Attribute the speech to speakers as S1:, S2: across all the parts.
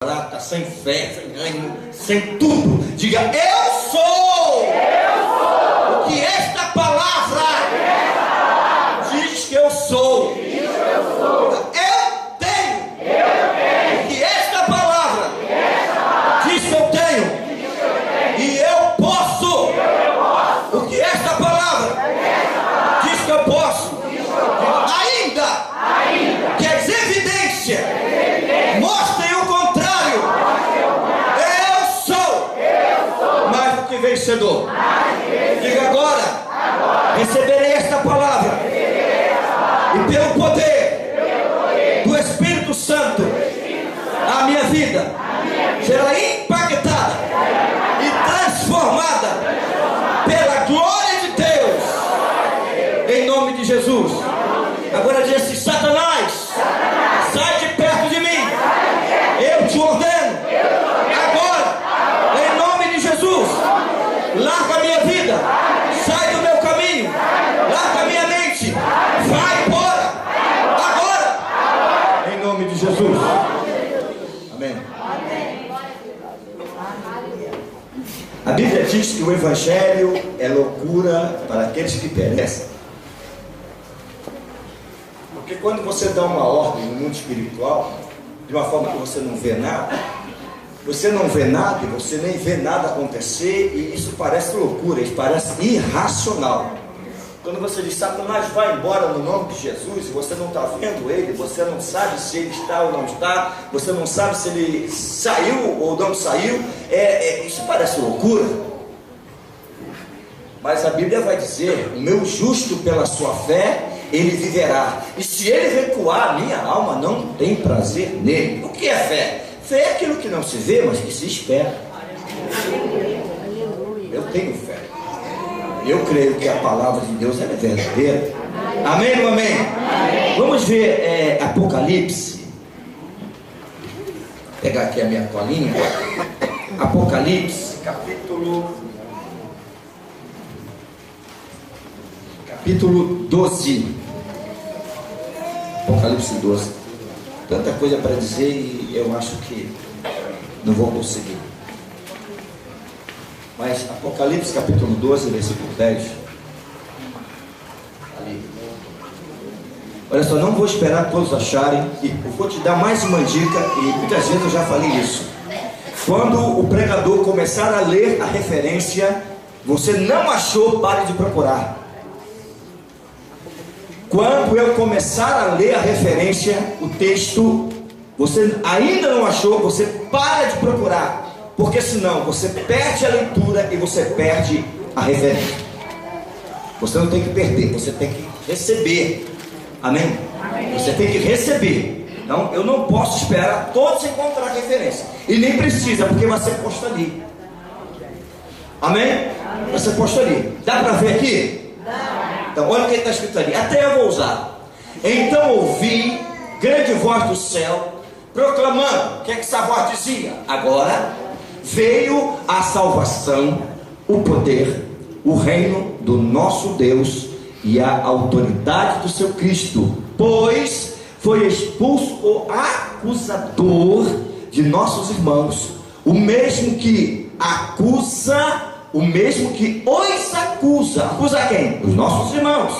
S1: Está sem fé, sem ânimo, sem tudo. Diga: eu sou. O que esta palavra diz que eu sou. Eu tenho. O que esta palavra diz que eu tenho. E eu posso. O que esta palavra diz que eu posso. Ainda que as evidências mostrem o contrário, eu sou mais do que vencedor. Diga agora: receberei esta palavra, e pelo poder do Espírito Santo, a minha vida será impactada e transformada pela glória de Deus, em nome de Jesus. Agora diz assim: Satanás, sai de perto de mim. Eu te ordeno agora, em nome de Jesus, larga a minha vida, sai do meu caminho, larga a minha mente, vai embora agora, em nome de Jesus. Amém. A Bíblia diz que o Evangelho é loucura para aqueles que perecem. Porque quando você dá uma ordem no mundo espiritual, de uma forma que você não vê nada, e você nem vê nada acontecer, e isso parece loucura, isso parece irracional. Quando você diz: Satanás, vai embora no nome de Jesus, e você não está vendo ele, você não sabe se ele está ou não está, você não sabe se ele saiu ou não saiu, isso parece loucura. Mas a Bíblia vai dizer: o meu justo pela sua fé, ele viverá. E se ele recuar, minha alma não tem prazer nele. O que é fé? Fé é aquilo que não se vê, mas que se espera. Eu tenho fé. Eu creio que a palavra de Deus é verdadeira. Amém ou amém? Vamos ver Apocalipse. Vou pegar aqui a minha colinha. Apocalipse, capítulo 12. Apocalipse 12. Tanta coisa para dizer e eu acho que não vou conseguir. Mas Apocalipse capítulo 12, versículo 10. Ali. Olha só, não vou esperar todos acharem. E eu vou te dar mais uma dica, e muitas vezes eu já falei isso. Quando o pregador começar a ler a referência, você não achou, pare de procurar. Quando eu começar a ler a referência, o texto, você ainda não achou, você para de procurar, porque senão você perde a leitura e você perde a referência. Você não tem que perder, você tem que receber. Amém? Você tem que receber. Então, eu não posso esperar todos encontrar a referência, e nem precisa, porque vai ser posto ali. Amém? Vai ser posto ali. Dá para ver aqui? Então, olha o que está escrito ali. Até eu vou usar. Então ouvi grande voz do céu proclamando. O que é que essa voz dizia? Agora veio a salvação, o poder, o reino do nosso Deus e a autoridade do seu Cristo, pois foi expulso o acusador de nossos irmãos, o mesmo que acusa, o mesmo que os acusa. Acusa quem? Os nossos irmãos.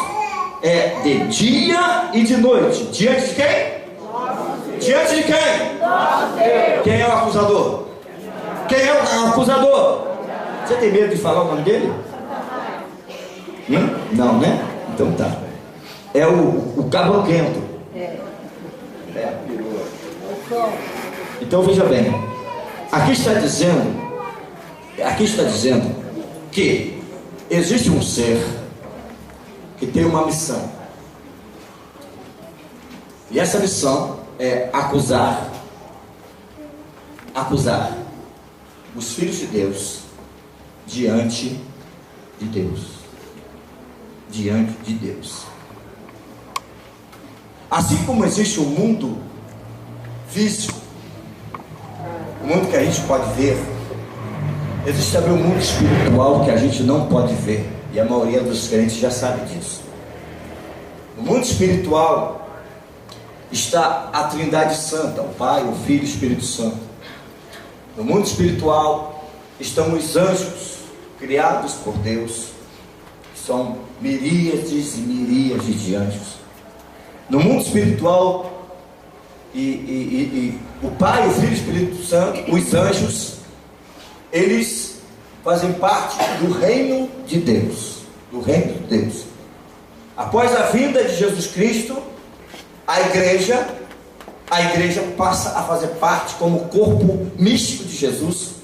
S1: De dia e de noite. Diante de quem? Diante de quem? Quem é o acusador? Quem é o acusador? Você tem medo de falar o nome dele? Não, né? Então tá. É o cabrunquento. Então veja bem. Aqui está dizendo que existe um ser que tem uma missão, e essa missão é acusar os filhos de Deus diante de Deus. Assim como existe um mundo físico, o mundo que a gente pode ver, existe também um mundo espiritual que a gente não pode ver, e a maioria dos crentes já sabe disso. No mundo espiritual está a Trindade Santa, o Pai, o Filho e o Espírito Santo. No mundo espiritual estão os anjos criados por Deus, que são miríades e miríades de anjos. No mundo espiritual, o Pai, o Filho e o Espírito Santo, os anjos, eles fazem parte do reino de Deus. Do reino de Deus. Após a vinda de Jesus Cristo, a igreja passa a fazer parte, como corpo místico de Jesus,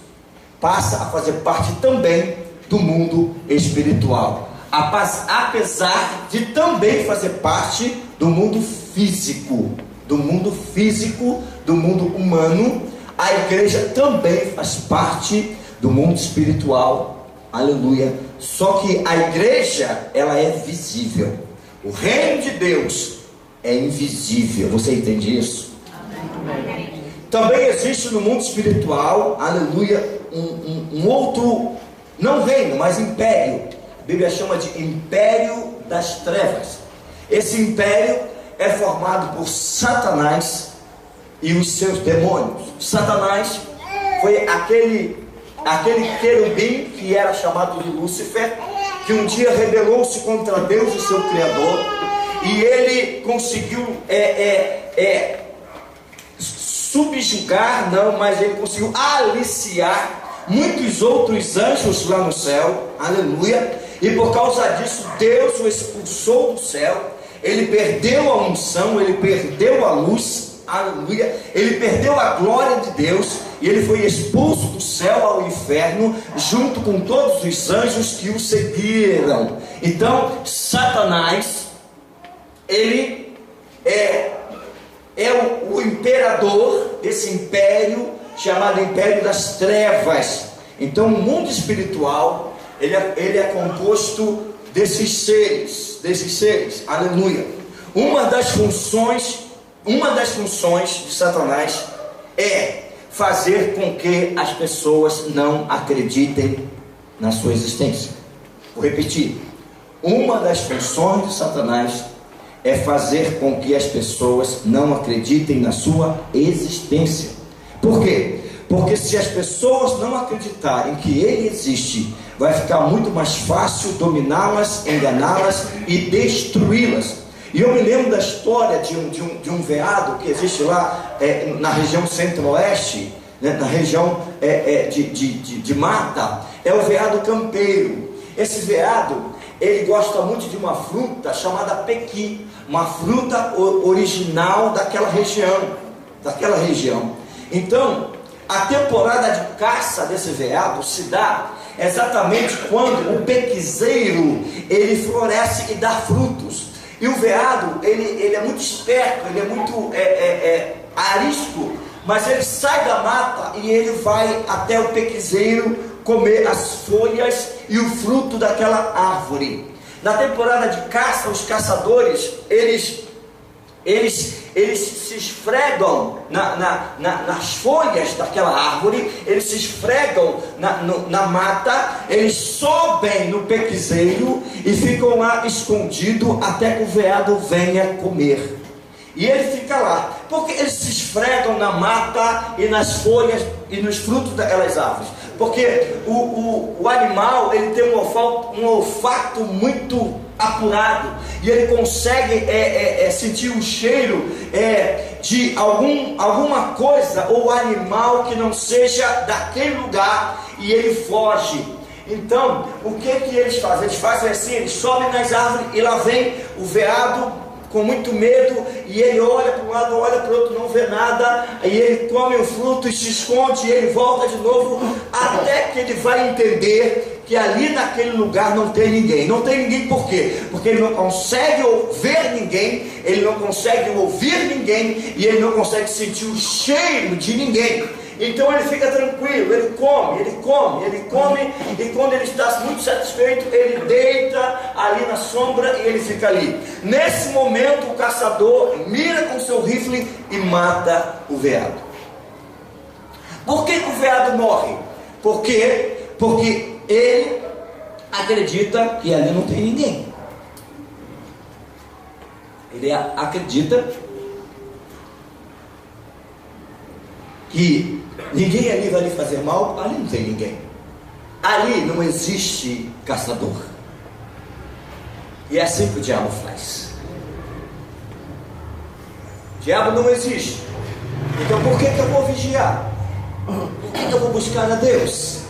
S1: passa a fazer parte também do mundo espiritual, apesar de também fazer parte do mundo físico, do mundo humano. A igreja também faz parte do mundo espiritual, aleluia. Só que a igreja, ela é visível, o reino de Deus é invisível. Você entende isso? Amém. Também existe no mundo espiritual, aleluia, um outro, não reino, mas império. A Bíblia chama de império das trevas. Esse império é formado por Satanás e os seus demônios. Satanás foi aquele querubim que era chamado de Lúcifer, que um dia rebelou-se contra Deus, o seu Criador, e ele conseguiu subjugar, não, mas ele conseguiu aliciar muitos outros anjos lá no céu, aleluia, e por causa disso Deus o expulsou do céu. Ele perdeu a unção, ele perdeu a luz, aleluia, ele perdeu a glória de Deus, e ele foi expulso do céu ao inferno, junto com todos os anjos que o seguiram. Então, Satanás, ele é o imperador desse império, chamado Império das Trevas. Então, o mundo espiritual, ele é composto desses seres, aleluia. Uma das funções de Satanás é fazer com que as pessoas não acreditem na sua existência. Vou repetir. Uma das funções de Satanás é fazer com que as pessoas não acreditem na sua existência. Por quê? Porque se as pessoas não acreditarem que ele existe, vai ficar muito mais fácil dominá-las, enganá-las e destruí-las. E eu me lembro da história de um veado que existe lá na região centro-oeste, né, na região de mata. É o veado campeiro. Esse veado, ele gosta muito de uma fruta chamada pequi, uma fruta original daquela região. Então, a temporada de caça desse veado se dá exatamente quando o pequizeiro ele floresce e dá frutos. E o veado, ele é muito esperto, ele é muito arisco, mas ele sai da mata e ele vai até o pequizeiro comer as folhas e o fruto daquela árvore. Na temporada de caça, os caçadores, eles se esfregam nas folhas daquela árvore, eles se esfregam na mata, eles sobem no pequizeiro e ficam lá escondidos até que o veado venha comer. E ele fica lá, porque eles se esfregam na mata e nas folhas e nos frutos daquelas árvores. Porque o animal, ele tem um olfato muito apurado, e ele consegue sentir o cheiro de alguma coisa ou animal que não seja daquele lugar, e ele foge. Então, o que eles fazem? Eles fazem assim, eles sobem nas árvores, e lá vem o veado com muito medo, e ele olha para um lado, olha para o outro, não vê nada, e ele come o fruto e se esconde, e ele volta de novo, até que ele vai entender que ali naquele lugar não tem ninguém. Não tem ninguém por quê? Porque ele não consegue ver ninguém, ele não consegue ouvir ninguém, e ele não consegue sentir o cheiro de ninguém. Então ele fica tranquilo, ele come, e quando ele está muito satisfeito, ele deita ali na sombra e ele fica ali. Nesse momento, o caçador mira com seu rifle e mata o veado. Por que o veado morre? Porque ele acredita que ali não tem ninguém. Ele acredita que Ninguém ali vai lhe fazer mal, ali não tem ninguém. Ali não existe caçador. E é assim que o diabo faz. O diabo não existe. Então por que eu vou vigiar? Por que eu vou buscar a Deus?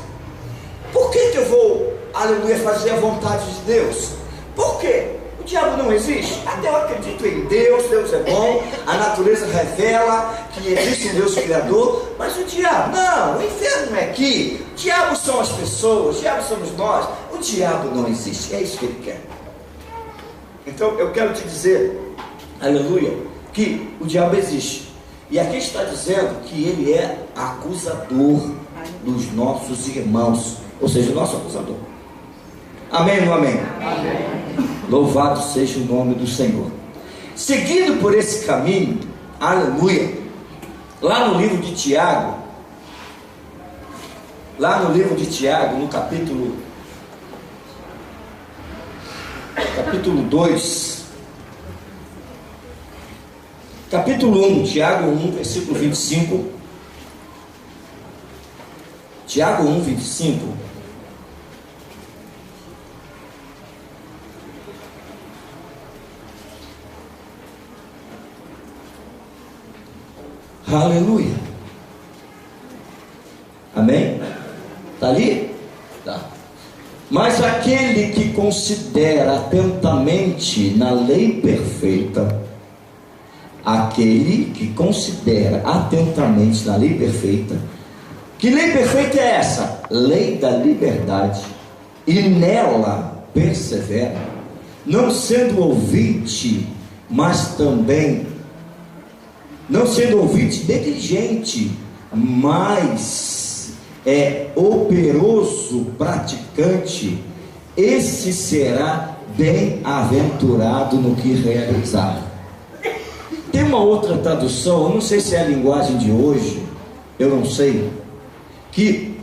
S1: Por que eu vou, aleluia, fazer a vontade de Deus? Por quê? O diabo não existe. Até eu acredito em Deus, Deus é bom, a natureza revela que existe um Deus criador, mas o diabo, não, o inferno não é aqui. O diabo são as pessoas, o diabo somos nós. O diabo não existe, é isso que ele quer. Então eu quero te dizer, aleluia, que o diabo existe. E aqui está dizendo que ele é acusador dos nossos irmãos, ou seja, o nosso acusador. Amém ou não amém? Amém. Louvado seja o nome do Senhor. Seguindo por esse caminho, aleluia, lá no livro de Tiago, no capítulo 2, capítulo 1, Tiago 1, versículo 25. Tiago 1, 25. Aleluia. Amém? Está ali? Tá. Mas aquele que considera atentamente na lei perfeita, que lei perfeita é essa? Lei da liberdade, e nela persevera, não sendo ouvinte, mas também não sendo ouvinte negligente, mas é operoso praticante, esse será bem-aventurado no que realizar. Tem uma outra tradução, eu não sei se é a linguagem de hoje, eu não sei, que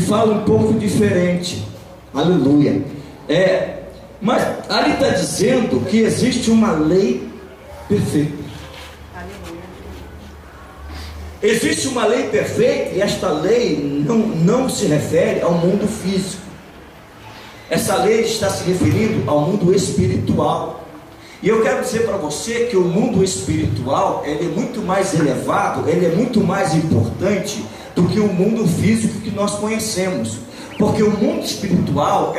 S1: fala um pouco diferente. Aleluia. Mas ali está dizendo que existe uma lei perfeita. Existe uma lei perfeita, e esta lei não se refere ao mundo físico. Essa lei está se referindo ao mundo espiritual. E eu quero dizer para você que o mundo espiritual, ele é muito mais elevado, ele é muito mais importante do que o mundo físico que nós conhecemos. Porque o mundo espiritual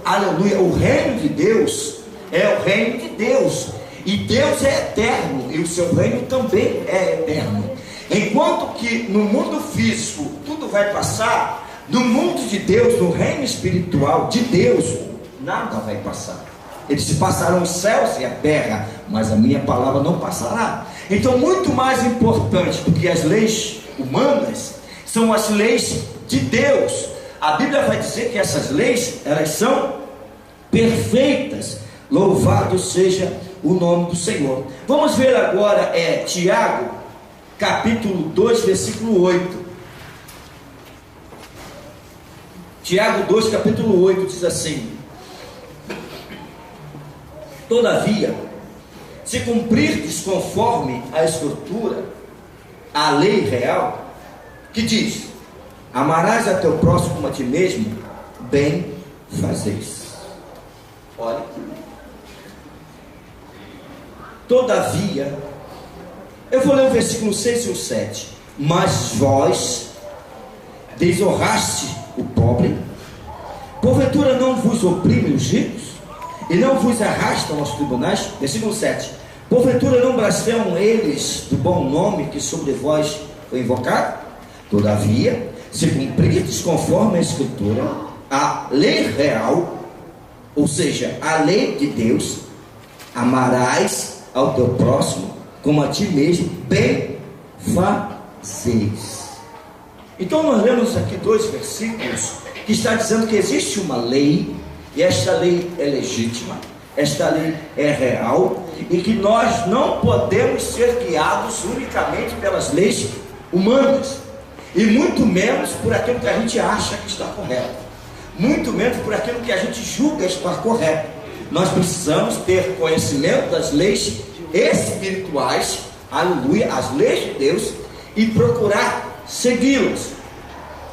S1: aleluia, o reino de Deus é o reino de Deus. E Deus é eterno, e o seu reino também é eterno. Enquanto que no mundo físico tudo vai passar, no mundo de Deus, no reino espiritual de Deus, nada vai passar. Eles se passarão os céus e a terra, mas a minha palavra não passará. Então, muito mais importante do que as leis humanas são as leis de Deus. A Bíblia vai dizer que essas leis, elas são perfeitas. Louvado seja o nome do Senhor. Vamos ver agora Tiago capítulo 2, versículo 8. Tiago 2, capítulo 8 diz assim: todavia, se cumprirdes conforme a escritura, a lei real, que diz: amarás a teu próximo como a ti mesmo, bem fazeis. Olha, todavia, eu vou ler o versículo 6 e o 7. Mas vós desonraste o pobre, porventura não vos oprimem os ricos, e não vos arrastam aos tribunais. Versículo 7. Porventura não blasfemam eles do bom nome que sobre vós foi invocado? Todavia, se cumprirdes conforme a escritura, a lei real, ou seja, a lei de Deus, amarás ao teu próximo como a ti mesmo, bem fazeis. Então nós lemos aqui dois versículos que está dizendo que existe uma lei, e esta lei é legítima, esta lei é real, e que nós não podemos ser guiados unicamente pelas leis humanas, e muito menos por aquilo que a gente acha que está correto, muito menos por aquilo que a gente julga estar correto. Nós precisamos ter conhecimento das leis espirituais, aleluia, as leis de Deus, e procurar segui-las.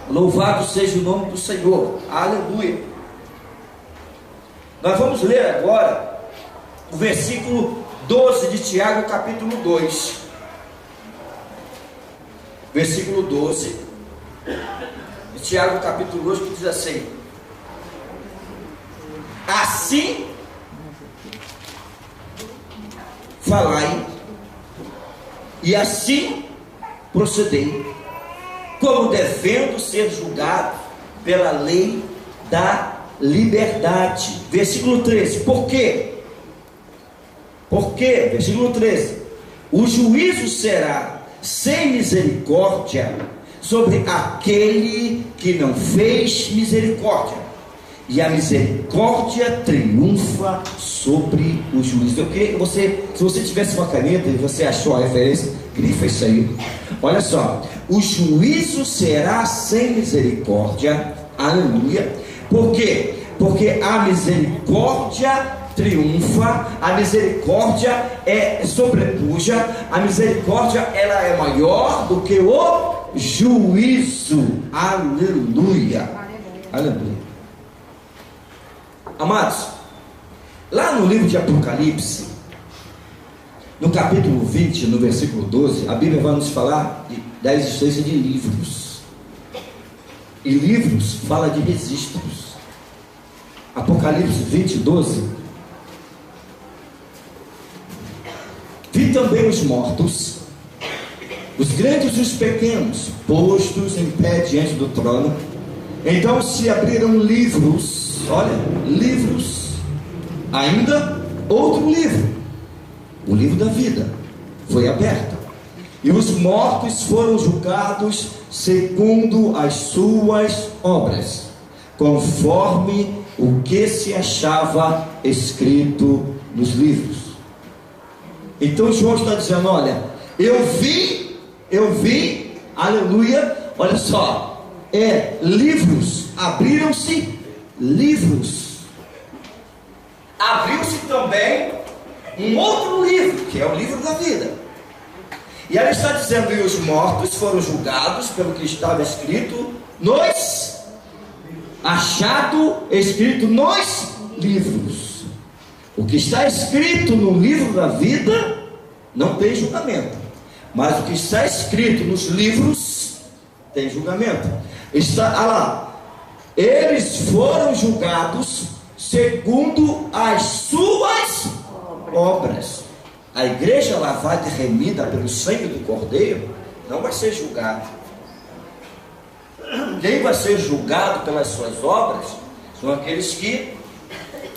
S1: Louvado seja o nome do Senhor. Aleluia. Nós vamos ler agora o versículo 12 de Tiago, capítulo 2. Versículo 12 de Tiago, capítulo 2, que diz assim: assim falai e assim procedei, como devendo ser julgado pela lei da liberdade. Versículo 13. Por quê? Porque, versículo 13: o juízo será sem misericórdia sobre aquele que não fez misericórdia, e a misericórdia triunfa sobre o juízo. Eu queria que você, se você tivesse uma caneta e você achou a referência, grifa isso aí. Olha só: o juízo será sem misericórdia. Aleluia. Por quê? Porque a misericórdia triunfa, a misericórdia sobrepuja, a misericórdia ela é maior do que o juízo. Aleluia. Aleluia. Amados, lá no livro de Apocalipse, no capítulo 20, no versículo 12, a Bíblia vai nos falar da existência de livros. E livros fala de registros. Apocalipse 20, 12: vi também os mortos, os grandes e os pequenos, postos em pé diante do trono. Então se abriram livros, olha, livros, ainda outro livro, o livro da vida, foi aberto, e os mortos foram julgados segundo as suas obras, conforme o que se achava escrito nos livros. Então João está dizendo: olha, eu vi, aleluia, olha só, livros, abriram-se livros, abriu-se também um outro livro, que é o livro da vida. E ela está dizendo: e os mortos foram julgados pelo que estava escrito escrito nos livros. O que está escrito no livro da vida não tem julgamento, mas o que está escrito nos livros tem julgamento. Está lá: eles foram julgados segundo as suas obras. A igreja lavada e remida pelo sangue do Cordeiro não vai ser julgada. Quem vai ser julgado pelas suas obras são aqueles que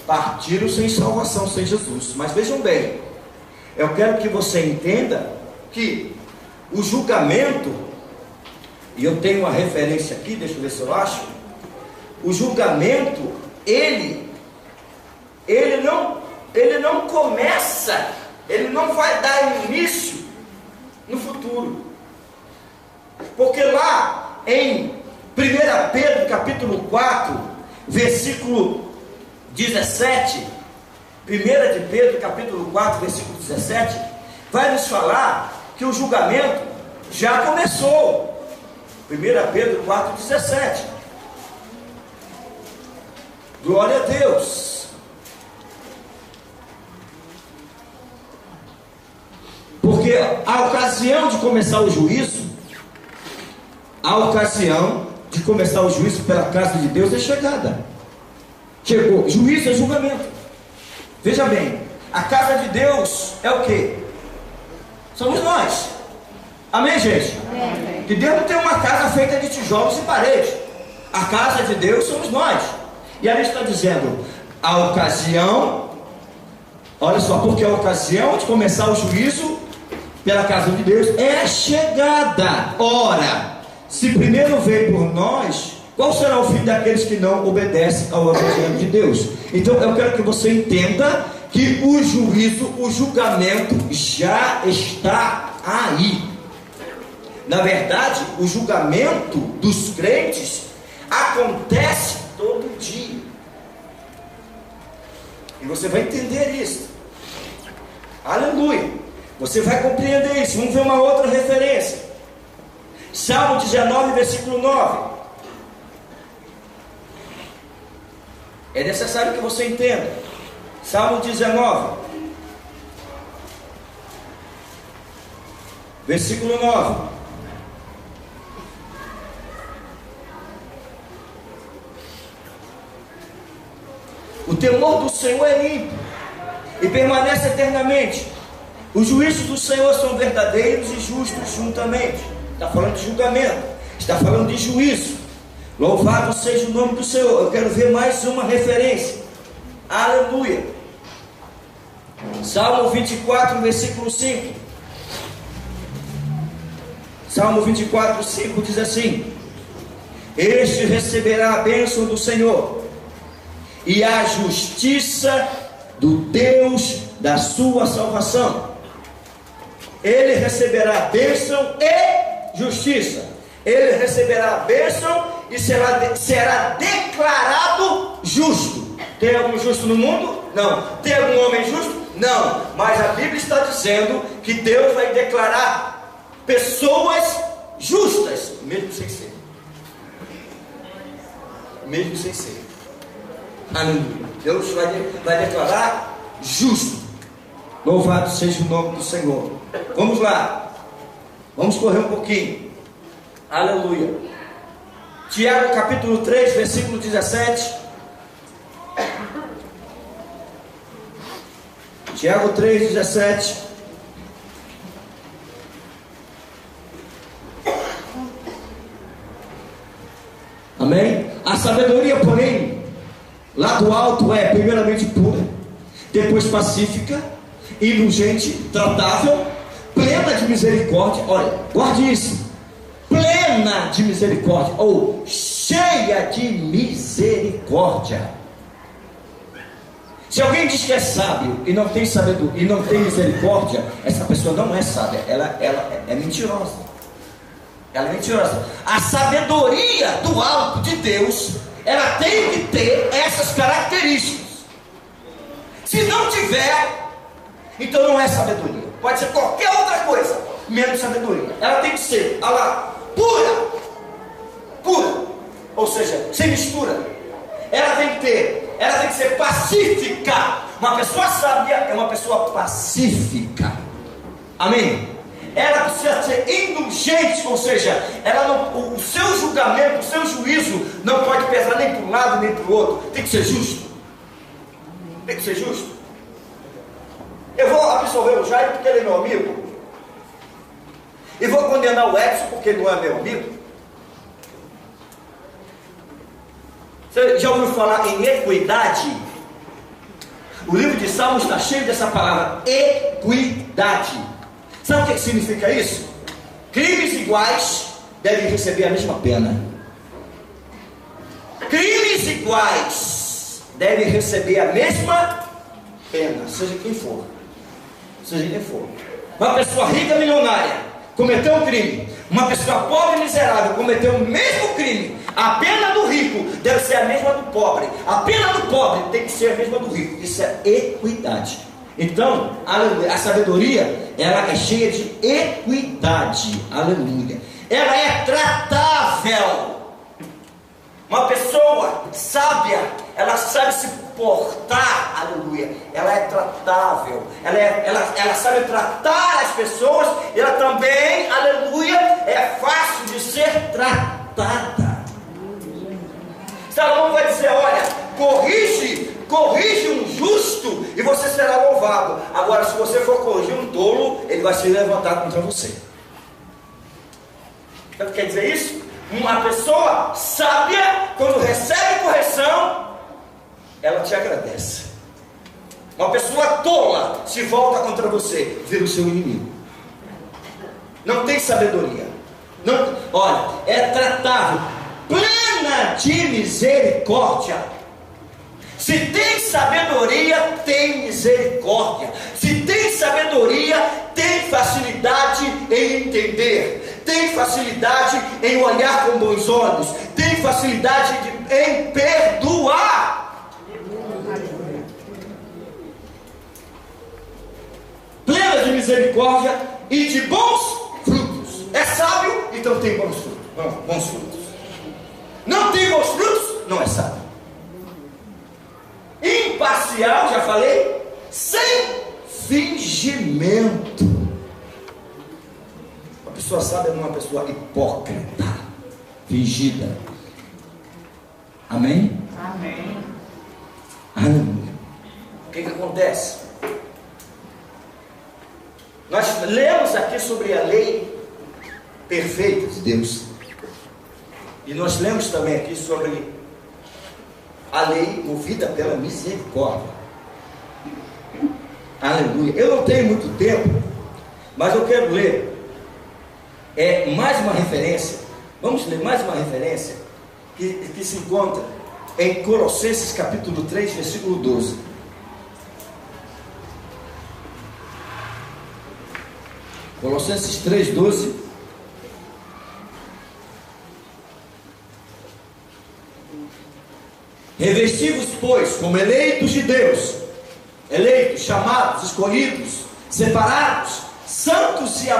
S1: partiram sem salvação, sem Jesus. Mas vejam bem, eu quero que você entenda que o julgamento, e eu tenho uma referência aqui, deixa eu ver se eu acho. O julgamento, ele não começa, ele não vai dar início no futuro. Porque lá em 1 Pedro capítulo 4, versículo 17, 1 de Pedro capítulo 4, versículo 17, vai nos falar que o julgamento já começou. 1 Pedro 4, 17. Glória a Deus. Porque a ocasião de começar o juízo, pela casa de Deus é chegada. Chegou. Juízo é julgamento. Veja bem, a casa de Deus é o que? Somos nós. Amém, gente? Amém. Que Deus não tem uma casa feita de tijolos e paredes. A casa de Deus somos nós. E ela está dizendo: a ocasião, olha só, porque a ocasião de começar o juízo pela casa de Deus é chegada. Ora, se primeiro veio por nós, qual será o fim daqueles que não obedecem ao evangelho de Deus? Então eu quero que você entenda que o juízo, o julgamento já está aí. Na verdade, o julgamento dos crentes acontece todo dia. E você vai entender isso. Aleluia. Você vai compreender isso. Vamos ver uma outra referência. Salmo 19, versículo 9. É necessário que você entenda. Salmo 19, versículo 9. O temor do Senhor é limpo e permanece eternamente. Os juízos do Senhor são verdadeiros e justos juntamente. Está falando de julgamento, está falando de juízo. Louvado seja o nome do Senhor. Eu quero ver mais uma referência. Aleluia. Salmo 24, versículo 5. Salmo 24, 5 diz assim: este receberá a bênção do Senhor e a justiça do Deus da sua salvação. Ele receberá a bênção e justiça. Ele receberá a bênção e será declarado justo. Tem algum justo no mundo? Não. Tem algum homem justo? Não. Mas a Bíblia está dizendo que Deus vai declarar pessoas justas, mesmo sem ser. Mesmo sem ser. Aleluia. Deus vai declarar justo. Louvado seja o nome do Senhor. Vamos lá. Vamos correr um pouquinho. Aleluia. Tiago capítulo 3, versículo 17. Tiago 3, 17. Amém? A sabedoria, porém, lá do alto é primeiramente pura, depois pacífica, indulgente, tratável, plena de misericórdia. Olha, guarde isso. Plena de misericórdia, ou cheia de misericórdia. Se alguém diz que é sábio e não tem sabedoria e não tem misericórdia, essa pessoa não é sábia, ela é mentirosa. Ela é mentirosa. A sabedoria do alto de Deus, ela tem que ter essas características. Se não tiver, então não é sabedoria. Pode ser qualquer outra coisa, menos sabedoria. Ela tem que ser, olha lá, pura, ou seja, sem mistura. Ela tem que ser pacífica. Uma pessoa sábia é uma pessoa pacífica. Amém? Ela precisa ser indulgente, ou seja, o seu julgamento, o seu juízo não pode pesar nem para um lado nem para o outro. Tem que ser justo. Tem que ser justo. Eu vou absolver o Jair porque ele é meu amigo, e vou condenar o Edson porque ele não é meu amigo. Você já ouviu falar em equidade? O livro de Salmos está cheio dessa palavra, equidade. Sabe o que significa isso? Crimes iguais devem receber a mesma pena. Crimes iguais devem receber a mesma pena, seja quem for. Seja quem for. Uma pessoa rica milionária cometeu um crime, uma pessoa pobre e miserável cometeu o mesmo crime. A pena do rico deve ser a mesma do pobre. A pena do pobre tem que ser a mesma do rico. Isso é equidade. Então, aleluia, a sabedoria, ela é cheia de equidade. Aleluia. Ela é tratável. Uma pessoa sábia, ela sabe se portar, aleluia. Ela é tratável. Ela sabe tratar as pessoas. E ela também, aleluia, é fácil de ser tratada. Salomão vai dizer: olha, corrige um justo e você será louvado. Agora, se você for corrigir um tolo, ele vai se levantar contra você. Então, quer dizer isso? Uma pessoa sábia, quando recebe correção, ela te agradece. Uma pessoa tola, se volta contra você, vira o seu inimigo. Não tem sabedoria. Não, olha, é tratável, plena de misericórdia. Se tem sabedoria, tem misericórdia. Se tem sabedoria, tem facilidade em entender, tem facilidade em olhar com bons olhos, tem facilidade em perdoar. Plena de misericórdia e de bons frutos. É sábio, então tem bons frutos. Não, bons frutos. Não tem bons frutos, não é sábio. Imparcial, já falei, sem fingimento. Uma pessoa sábia não é uma pessoa hipócrita, fingida. Amém?
S2: Amém.
S1: Aleluia. O que acontece? Nós lemos aqui sobre a lei perfeita de Deus. E nós lemos também aqui sobre a lei movida pela misericórdia. Aleluia. Eu não tenho muito tempo, mas eu quero ler mais uma referência. Vamos ler mais uma referência que se encontra em Colossenses capítulo 3, versículo 12. Colossenses 3, 12. Revesti-vos, pois, como eleitos de Deus, eleitos, chamados, escolhidos, separados, santos e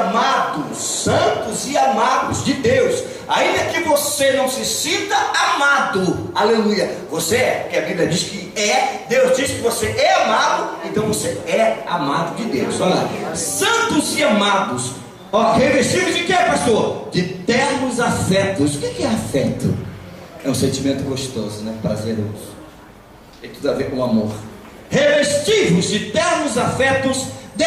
S1: amados de Deus, ainda que você não se sinta amado, aleluia, você é, porque a Bíblia diz que é, Deus diz que você é amado, então você é amado de Deus. Olha lá, santos e amados, revestidos de quê, pastor? De ternos afetos. O que é afeto? É um sentimento gostoso, né? Prazeroso. Tem tudo a ver com o amor. Revestivos de ternos afetos de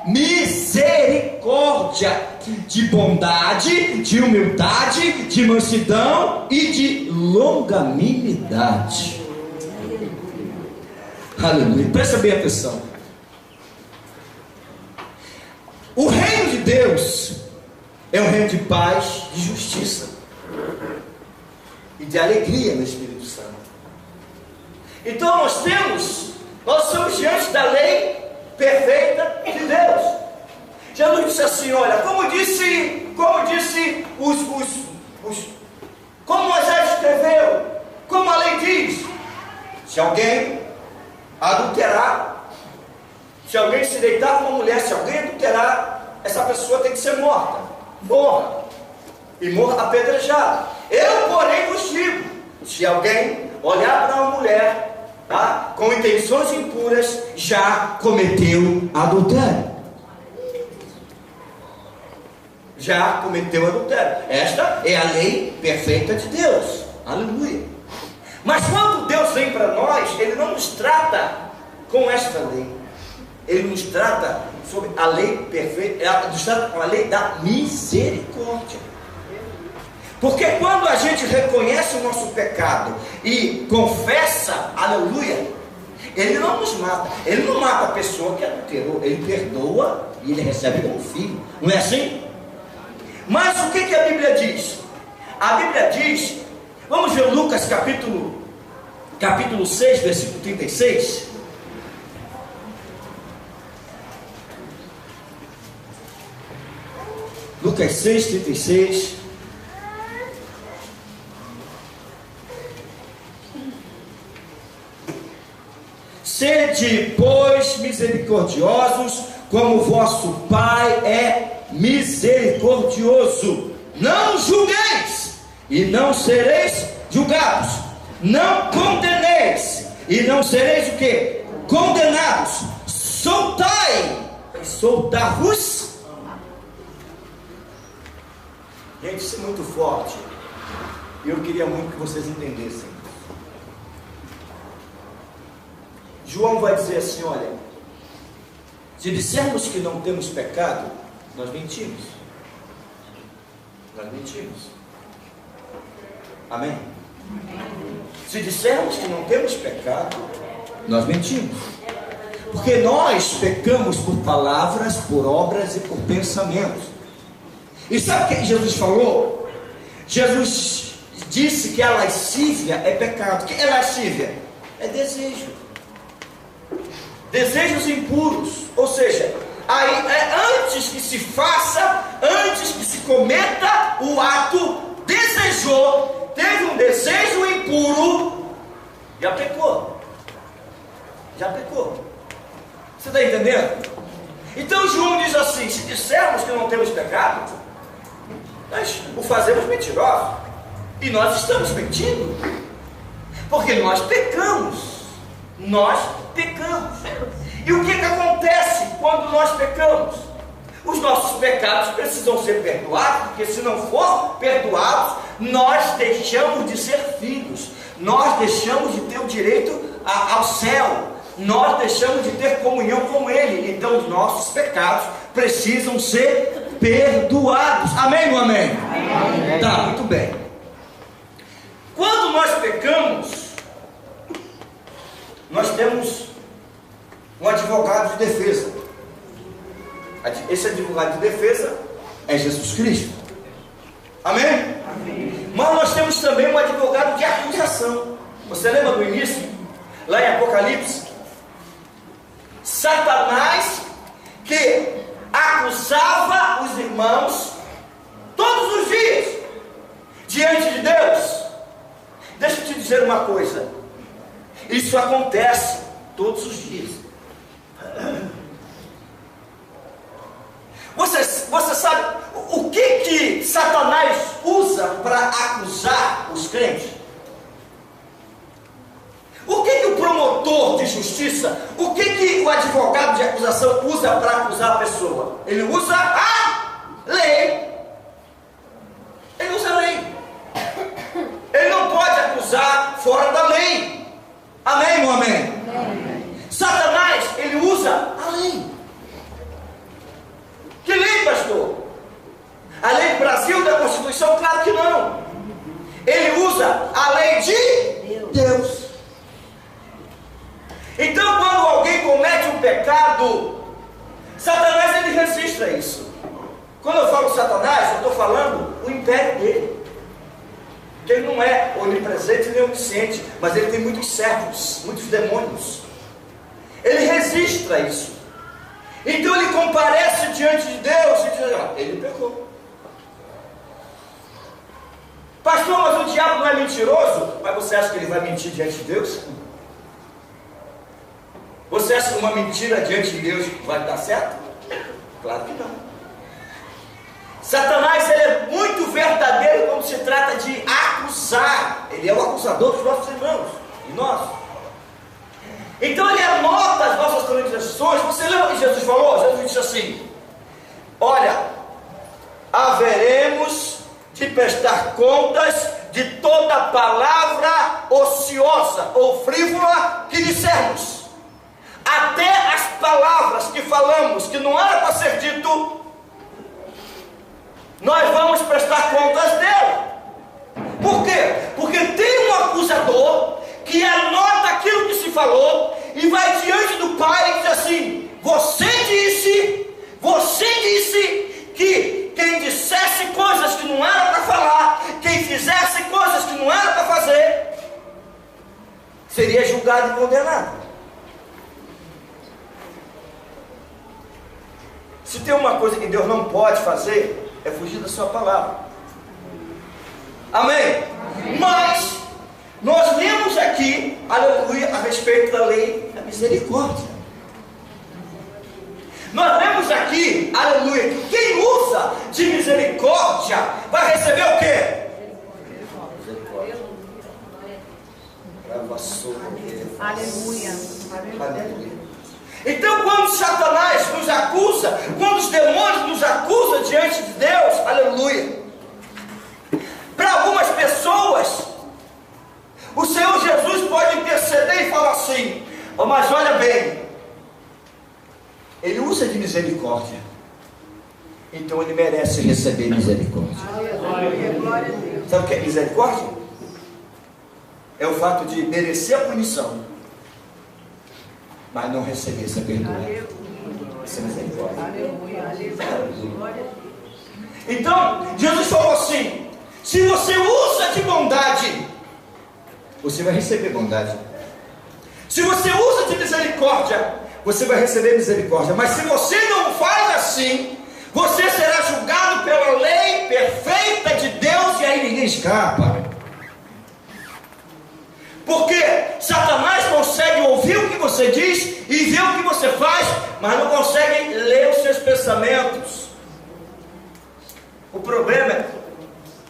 S1: misericórdia, de bondade, de humildade, de mansidão e de longanimidade. Aleluia. Presta bem atenção. O reino de Deus é um reino de paz, de justiça e de alegria no Espírito Santo. Então nós somos diante da lei perfeita de Deus. Jesus disse assim, olha, como Moisés escreveu, como a lei diz, se alguém adulterar, se alguém se deitar com uma mulher, se alguém adulterar, essa pessoa tem que ser morta. Morra. E morra apedrejada. Eu, porém, vos digo, se alguém olhar para uma mulher, tá, com intenções impuras, já cometeu adultério. Já cometeu adultério. Esta é a lei perfeita de Deus. Aleluia. Mas quando Deus vem para nós, Ele não nos trata com esta lei. Ele nos trata sobre a lei perfeita, nos trata com a lei da misericórdia. Porque quando a gente reconhece o nosso pecado e confessa, aleluia, Ele não nos mata. Ele não mata a pessoa que adulterou. Ele perdoa e Ele recebe como filho. Não é assim? Mas o que a Bíblia diz? A Bíblia diz, vamos ver Lucas capítulo 6, versículo 36. Lucas 6, 36. Sede, pois, misericordiosos, como vosso Pai é misericordioso. Não julgueis, e não sereis julgados. Não condeneis, e não sereis o quê? Condenados. Soltai, e soltar-vos. Gente, isso é muito forte. E eu queria muito que vocês entendessem. João vai dizer assim, olha, se dissermos que não temos pecado, nós mentimos. Nós mentimos. Amém? Se dissermos que não temos pecado, nós mentimos. Porque nós pecamos por palavras, por obras e por pensamentos. E sabe o que Jesus falou? Jesus disse que a lascívia é pecado. O que é lascívia? É desejo. Desejos impuros. Ou seja, antes que se faça, antes que se cometa o ato, desejou, teve um desejo impuro, já pecou. Já pecou. Você está entendendo? Então João diz assim: se dissermos que não temos pecado, Nós o fazemos mentiroso. E nós estamos mentindo. Porque nós pecamos. Nós pecamos. E o que acontece quando nós pecamos? Os nossos pecados precisam ser perdoados, porque se não for perdoados, nós deixamos de ser filhos. Nós deixamos de ter o direito ao céu. Nós deixamos de ter comunhão com Ele. Então os nossos pecados precisam ser perdoados. Amém ou amém? Amém. Tá, muito bem. Quando nós pecamos, nós temos um advogado de defesa. Esse advogado de defesa é Jesus Cristo. Amém? Amém. Mas nós temos também um advogado de acusação. Você lembra do início? Lá em Apocalipse, Satanás, que acusava os irmãos todos os dias diante de Deus. Deixa eu te dizer uma coisa, isso acontece todos os dias. Você sabe o que Satanás usa para acusar os crentes? O que o promotor de justiça, o que o advogado de acusação usa para acusar a pessoa? Ele usa a lei. Ele usa a lei. Ele não pode acusar fora da lei. Amém ou amém? Amém. Satanás, ele usa a lei. Que lei, pastor? A lei do Brasil, da Constituição? Claro que não. Ele usa a lei de Deus. Então, quando alguém comete um pecado, Satanás, ele registra isso. Quando eu falo Satanás, eu estou falando o império dele. Porque ele não é onipresente nem onisciente, mas ele tem muitos servos, muitos demônios. Ele registra isso. Então ele comparece diante de Deus e diz: ah, ele pecou. Pastor, mas o diabo não é mentiroso? Mas você acha que ele vai mentir diante de Deus? Você acha que uma mentira diante de Deus vai dar certo? Claro que não. Satanás, ele é muito verdadeiro quando se trata de acusar. Ele é o acusador dos nossos irmãos e nós. Então ele anota as nossas transgressões. Você lembra o que Jesus falou? Jesus disse assim: olha, haveremos de prestar contas de toda palavra ociosa ou frívola que dissermos. Até as palavras que falamos que não era para ser dito, nós vamos prestar contas dela. Por quê? Porque tem um acusador que anota aquilo que se falou e vai diante do Pai e diz assim: você disse que quem dissesse coisas que não era para falar, quem fizesse coisas que não era para fazer, seria julgado e condenado. Se tem uma coisa que Deus não pode fazer, é fugir da sua palavra. Amém? Amém. Mas nós lemos aqui, aleluia, a respeito da lei da misericórdia. Nós lemos aqui, aleluia, que quem usa de misericórdia vai receber o quê? Misericórdia.
S2: Aleluia.
S1: Aleluia. Então, quando Satanás nos acusa, quando os demônios nos acusam diante de Deus, aleluia, para algumas pessoas, o Senhor Jesus pode interceder e falar assim: oh, mas olha bem, ele usa de misericórdia, então ele merece receber misericórdia. Sabe o que é misericórdia? É o fato de merecer a punição, mas não receber essa perdão. Essa misericórdia. Então, Jesus falou assim: se você usa de bondade, você vai receber bondade. Se você usa de misericórdia, você vai receber misericórdia. Mas se você não faz assim, você será julgado pela lei perfeita de Deus, e aí ninguém escapa. Porque Satanás consegue ouvir o que você diz e ver o que você faz, mas não consegue ler os seus pensamentos. O problema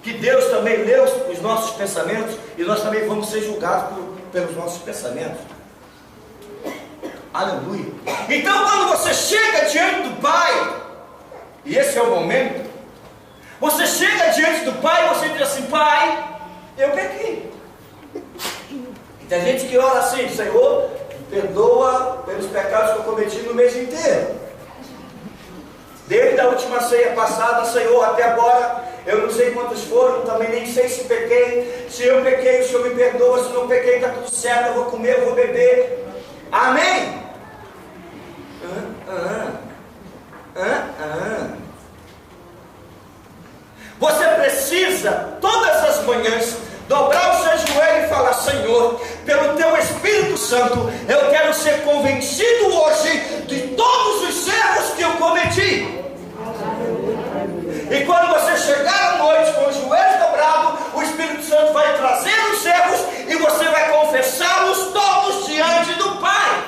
S1: que Deus também lê os nossos pensamentos e nós também vamos ser julgados pelos nossos pensamentos. Aleluia. Então quando você chega diante do Pai, e esse é o momento, você chega diante do Pai e você diz assim: Pai, eu pequei. E tem gente que ora assim: Senhor, perdoa pelos pecados que eu cometi no mês inteiro. Desde a última ceia passada, Senhor, até agora, eu não sei quantos foram, também nem sei se pequei. Se eu pequei, o Senhor me perdoa. Se não pequei, está tudo certo, eu vou comer, eu vou beber. Amém? Você precisa, todas as manhãs, dobrar o seu joelho e falar: Senhor, pelo Teu Espírito Santo, eu quero ser convencido hoje de todos os erros que eu cometi. E quando você chegar à noite com os joelhos dobrados, o Espírito Santo vai trazer os erros e você vai confessá-los todos diante do Pai.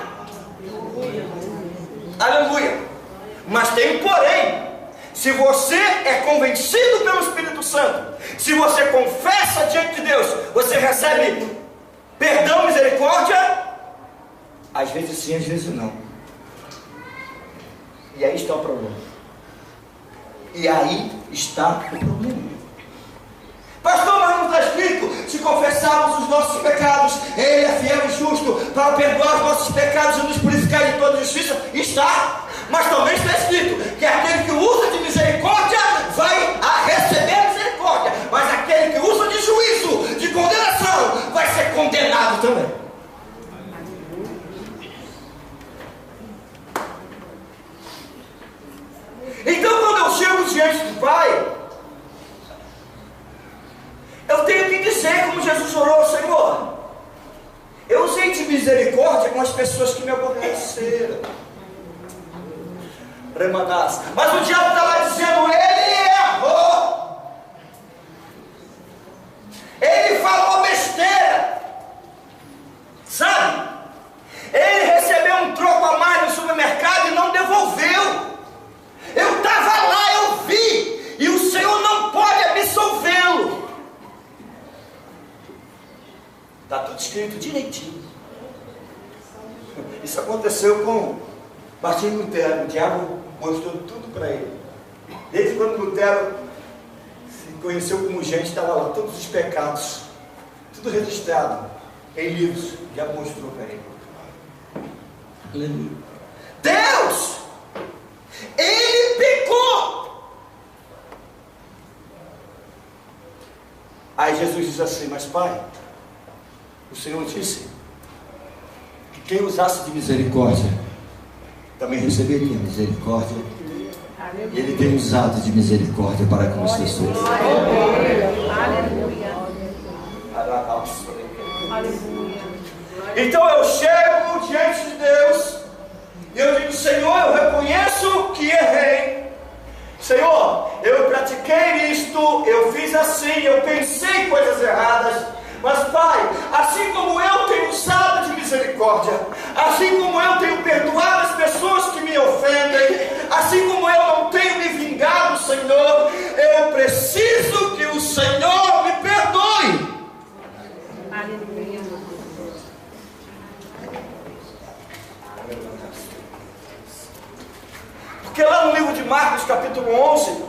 S1: Aleluia. Mas tem um porém: se você é convencido pelo Espírito Santo, se você confessa diante de Deus, você recebe perdão, misericórdia? Às vezes sim, às vezes não. E aí está o problema. E aí está o problema. Pastor, mas não está escrito: se confessarmos os nossos pecados, Ele é fiel e justo para perdoar os nossos pecados e nos purificar de toda justiça? Está. Mas também está escrito que aquele que usa de misericórdia vai receber misericórdia, mas aquele que usa de juízo, de condenação, vai ser condenado também. Então quando eu chego diante do Pai, eu tenho que dizer como Jesus orou: Senhor, eu usei de misericórdia com as pessoas que me aborreceram. Mas o diabo está lá dizendo: ele errou, ele falou besteira, sabe? Ele recebeu um troco a mais no supermercado e não devolveu. Eu estava lá, eu vi, e o Senhor não pode absolvê-lo. Está tudo escrito direitinho. Isso aconteceu com Martinho Lutero. O diabo mostrou tudo para ele. Desde quando Lutero se conheceu como gente, estava lá todos os pecados, tudo registrado em livros. O diabo mostrou para ele. Aleluia. Deus, Ele pecou. Aí Jesus diz assim: mas Pai, o Senhor disse que quem usasse de misericórdia também receberia misericórdia. E Ele tem usado de misericórdia para com as pessoas.
S2: Aleluia.
S1: Então eu chego diante de Deus e eu digo: Senhor, eu reconheço que errei. Senhor, eu pratiquei isto, eu fiz assim, eu pensei coisas erradas. Mas Pai, assim como eu tenho usado de misericórdia, assim como eu tenho perdoado as pessoas que me ofendem, assim como eu não tenho me vingado, Senhor, eu preciso que o Senhor me perdoe.
S2: Aleluia.
S1: Porque lá no livro de Marcos, capítulo 11,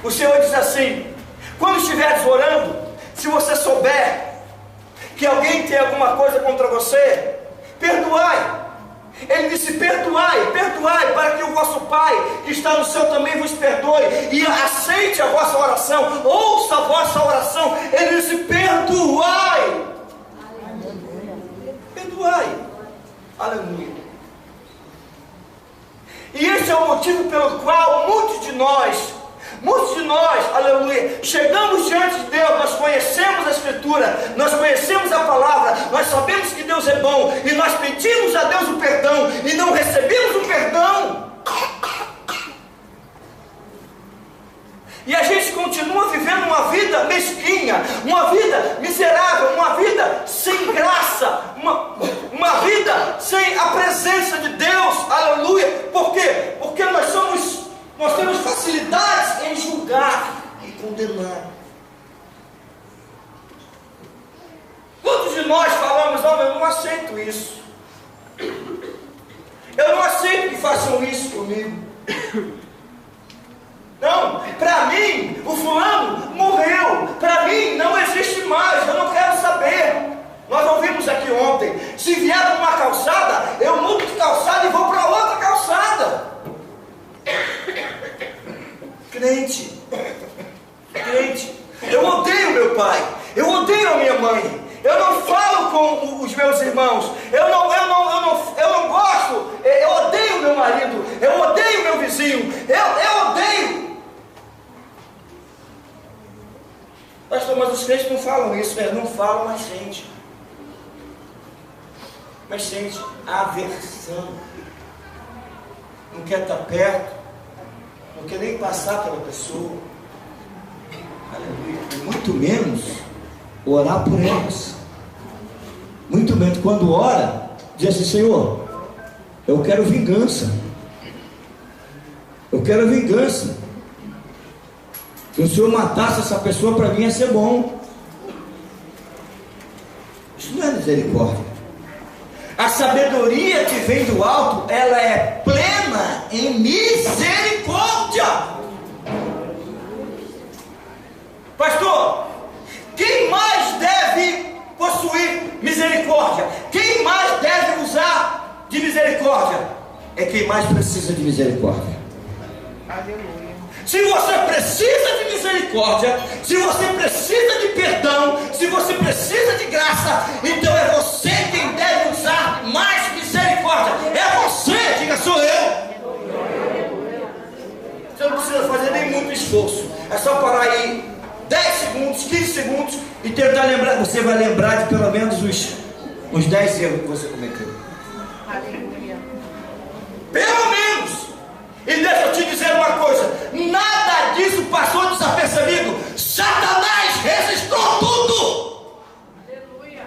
S1: o Senhor diz assim: quando estiveres orando, se você souber que alguém tem alguma coisa contra você, perdoai. Ele disse: perdoai, perdoai, para que o vosso Pai que está no céu também vos perdoe e aceite a vossa oração, ouça a vossa oração. Ele disse: perdoai. Perdoai. Aleluia. E esse é o motivo pelo qual muitos de nós, aleluia, chegamos diante de Deus. Nós conhecemos a Escritura, nós conhecemos a palavra, nós sabemos que Deus é bom, e nós pedimos a Deus o perdão, e não recebemos o perdão, e a gente continua vivendo uma vida mesquinha, uma vida miserável, uma vida sem graça, uma vida sem a presença de Deus, aleluia. Por quê? Porque nós temos facilidades em julgar e condenar. João, eu não aceito isso. Eu não aceito que façam isso comigo. Não, para mim, o fulano morreu. Para mim, não existe mais. Eu não quero saber. Nós ouvimos aqui ontem. Se vier para uma calçada, eu mudo de calçada e vou para outra calçada. Crente. Eu odeio meu pai. Eu odeio a minha mãe. Eu não falo com os meus irmãos. Eu não gosto. Eu odeio meu marido. Eu odeio meu vizinho. Eu odeio. Pastor, mas os crentes não falam isso, né? Não falam, mas sente. Mas sente aversão. Não quer estar perto. Não quer nem passar pela pessoa. Aleluia. E muito menos orar por elas. Muito menos quando ora, diz assim: Senhor, eu quero vingança. Eu quero vingança. Se o Senhor matasse essa pessoa, para mim ia ser bom. Isso não é misericórdia. A sabedoria que vem do alto, ela é plena em misericórdia. Pastor, quem mais deve possuir misericórdia? Quem mais deve usar de misericórdia? É quem mais precisa de misericórdia.
S2: Aleluia.
S1: Se você precisa de misericórdia, se você precisa de perdão, se você precisa de graça, então é você quem deve usar mais misericórdia. É você, diga, sou eu. Você não precisa fazer nem muito esforço. É só parar aí 10 segundos, 15 segundos e tentar lembrar. Você vai lembrar de pelo menos uns 10 erros que você cometeu.
S2: Aleluia.
S1: Pelo menos. E deixa eu te dizer uma coisa: nada disso passou desapercebido. Satanás registrou tudo.
S2: Aleluia.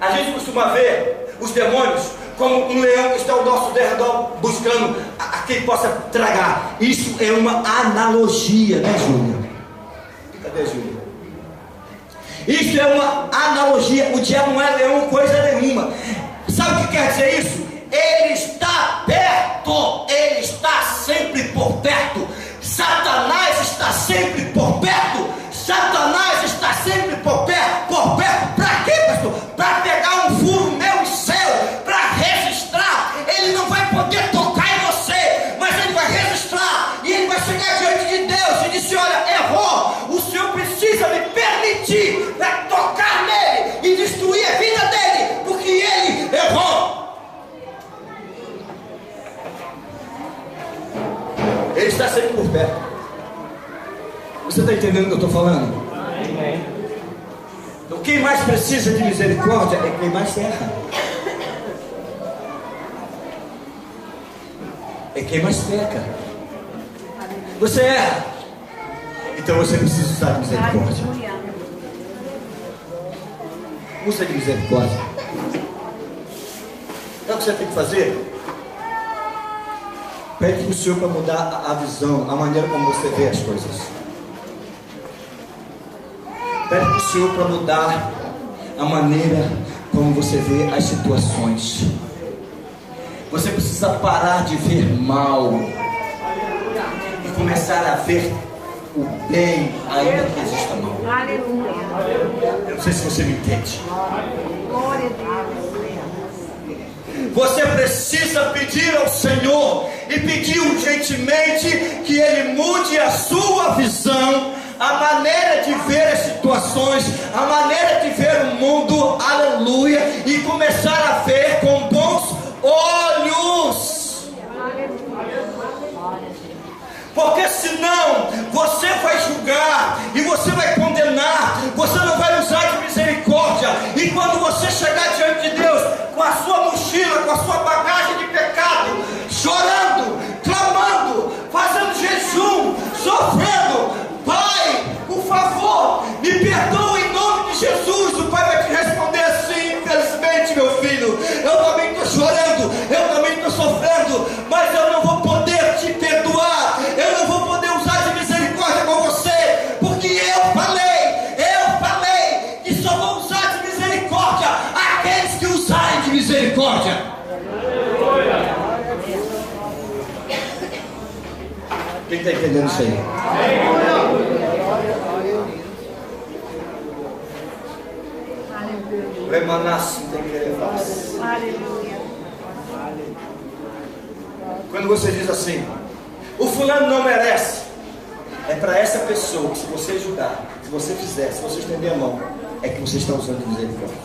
S1: A gente costuma ver os demônios como um leão que está ao nosso derredor buscando a quem possa tragar. Isso é uma analogia, né, Júlia? Cadê, Júlia? Isso é uma analogia. O diabo não é leão coisa nenhuma. Sabe o que quer dizer isso? Ele está perto, ele está sempre por perto. Satanás está sempre por perto. Satanás está sempre por perto. Por perto, para quê, pastor? Para pegar um furo meu e seu, para registrar. Ele não vai poder tocar em você, mas ele vai registrar. E ele vai chegar diante de Deus e dizer: olha, errou. O Senhor precisa me permitir para tocar nele e destruir a vida dele, porque ele errou. Ele está sempre por perto. Você está entendendo o que eu estou falando? Amém. Então quem mais precisa de misericórdia é quem mais erra. É quem mais peca. Você erra, então você precisa usar de misericórdia.
S2: Aleluia.
S1: Usa de misericórdia. É o que você tem que fazer. Pede para o Senhor para mudar a visão, a maneira como você vê as coisas. Pede para o Senhor para mudar a maneira como você vê as situações. Você precisa parar de ver mal e começar a ver o bem, ainda que exista mal.
S2: Aleluia.
S1: Eu não sei se você me entende.
S2: Glória a Deus.
S1: Você precisa pedir ao Senhor e pedir urgentemente que Ele mude a sua visão, a maneira de ver as situações, a maneira de ver o mundo, aleluia, e começar a ver com bons olhos. Porque senão você vai julgar e você vai condenar, você não vai usar de misericórdia. E quando você chegar diante de Deus com a sua mochila, com a sua bagagem de pecado, chorando, clamando, fazendo jejum, sofrendo: Pai, por favor, me perdoa em nome de Jesus. O Pai vai te responder assim: infelizmente, meu filho, eu também estou chorando, eu também estou sofrendo, mas eu não vou poder te perdoar, eu não vou poder usar de misericórdia com você, porque eu falei. Quem está entendendo isso aí?
S2: Aleluia.
S1: Quando você diz assim, o fulano não merece, é para essa pessoa que se você ajudar, se você fizer, se você estender a mão, é que você está usando de misericórdia.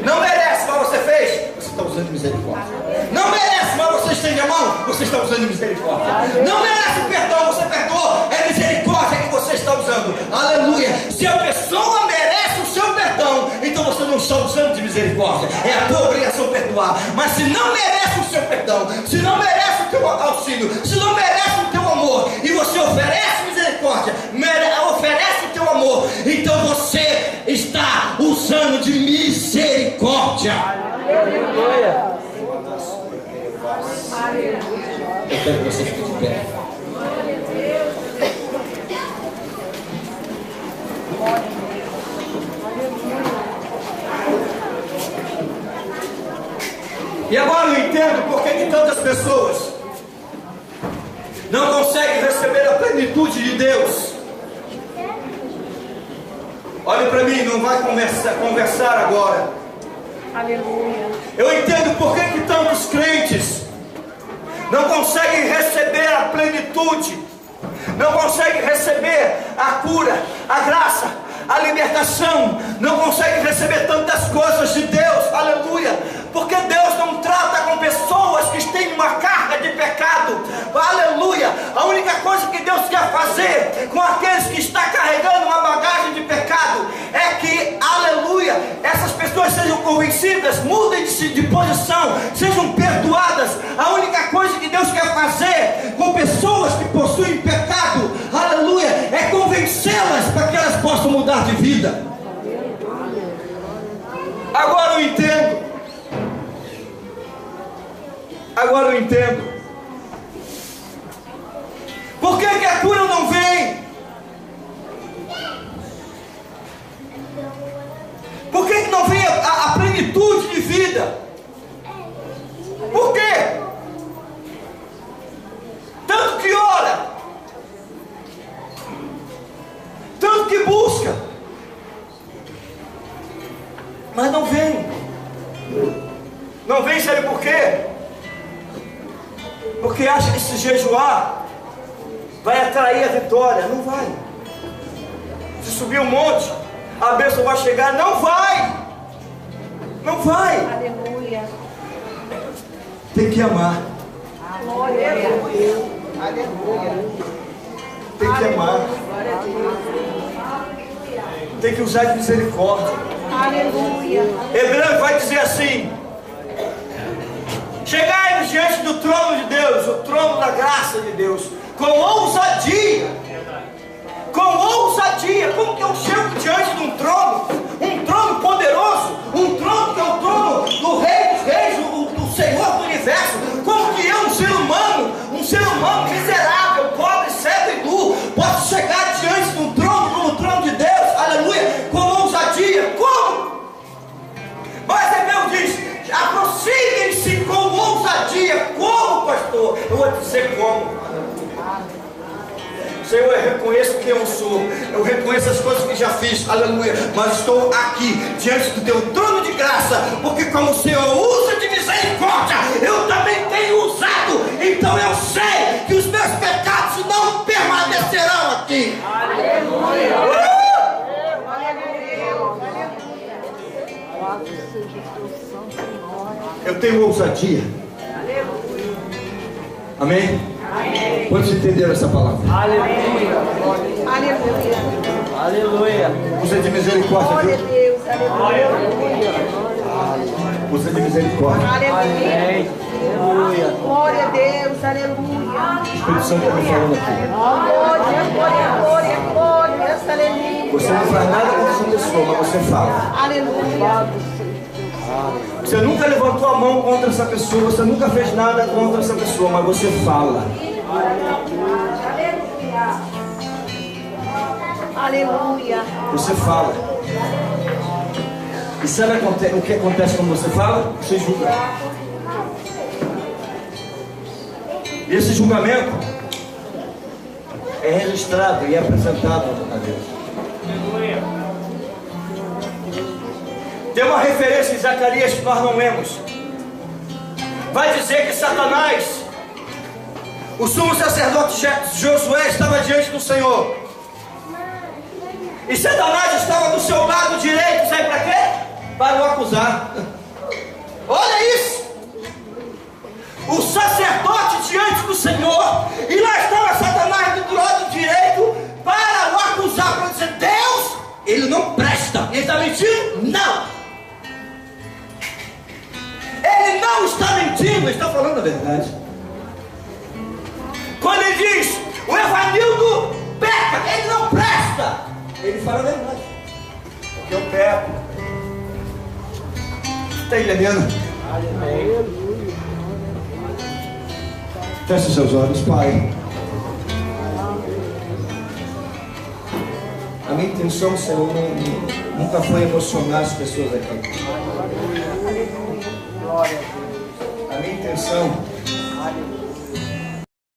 S1: Não merece, mas você fez, você está usando de misericórdia. Não merece, mas você estende a mão, você está usando de misericórdia. Não merece perdão, você perdoou, é misericórdia que você está usando. Aleluia. Se a pessoa merece o seu perdão, então você não está usando de misericórdia. É a tua obrigação perdoar. Mas se não merece o seu perdão, se não merece o teu auxílio, se não merece o teu amor, e você oferece misericórdia, oferece o teu amor, então você está usando de misericórdia.
S2: Aleluia.
S1: Eu quero que você fique de pé. E agora eu entendo por que tantas pessoas não conseguem receber a plenitude de Deus. Olhe para mim, não vai conversar agora.
S2: Aleluia.
S1: Eu entendo por que tantos crentes não conseguem receber a plenitude, não conseguem receber a cura, a graça, a libertação, não conseguem receber tantas coisas de Deus. Aleluia. Porque Deus não trata com pessoas que têm uma carga de pecado. Aleluia. A única coisa que Deus quer fazer com aqueles que estão carregando uma bagagem de pecado é que, aleluia, essas pessoas sejam convencidas, mudem de posição, sejam perdoadas. A única coisa que Deus quer fazer com pessoas que possuem pecado, aleluia, é convencê-las para que elas possam mudar de vida. Agora eu entendo. Agora eu entendo. Por que a cura não vem? Por que não vem a plenitude de vida? Por quê? Tanto que ora, tanto que busca, mas não vem. Não vem, sabe por quê? Porque acha que se jejuar vai atrair a vitória. Não vai. Se subir um monte, a bênção vai chegar. Não vai. Não vai.
S2: Aleluia.
S1: Tem que amar.
S2: Glória a Deus. Aleluia.
S1: Tem que amar. Tem que usar de misericórdia.
S2: Aleluia.
S1: Hebreu vai dizer assim: chegai diante do trono de Deus, o trono da graça de Deus, com ousadia. Com ousadia. Como que eu chego diante de um trono poderoso, um trono que é o trono do Rei dos Reis, do Senhor do Universo? Como que eu, um ser humano miserável, pobre, cego e nu, posso chegar diante de um trono, como o trono de Deus, aleluia, com ousadia? Como? Mas Hebreu diz: aproximem-se com ousadia. Como, pastor? Eu vou dizer como. Senhor, eu reconheço quem eu sou, eu reconheço as coisas que já fiz, aleluia, mas estou aqui diante do teu trono de graça, porque como o Senhor usa de misericórdia, eu também tenho usado. Então eu sei que os meus pecados não permanecerão aqui. Aleluia. Eu tenho ousadia. Amém? Amém. Quantos entenderam essa palavra?
S2: Aleluia. Aleluia.
S3: Aleluia.
S1: Usa de misericórdia.
S2: Glória a
S1: Viu?
S2: Deus. Aleluia.
S1: Usa de misericórdia.
S2: Aleluia.
S3: Aleluia.
S2: Glória a Deus. Aleluia.
S1: O Espírito Santo está me falando aqui.
S2: Glória, glória, glória, glória. Aleluia.
S1: Você não faz nada com essa pessoa, mas você fala.
S2: Aleluia.
S1: Você nunca levantou a mão contra essa pessoa, você nunca fez nada contra essa pessoa, mas você fala.
S2: Aleluia.
S1: Você fala. E sabe o que acontece quando você fala? Você julga. E esse julgamento é registrado e é apresentado a Deus. Tem uma referência em Zacarias que nós não lemos. Vai dizer que Satanás, o sumo sacerdote Josué, estava diante do Senhor. E Satanás estava do seu lado direito, sabe para quê? Para o acusar. Olha isso! O sacerdote diante do Senhor, e lá estava Satanás do lado direito para o acusar, para dizer: Deus, ele não presta. Ele está mentindo? Não! Ele não está mentindo, ele está falando a verdade. Quando ele diz: o Evanildo peca, ele não presta, ele fala a verdade. Porque eu peco. Está entendendo?
S3: Aleluia.
S1: Feche seus olhos, Pai. A minha intenção, Senhor, nunca foi emocionar as pessoas aqui. A minha intenção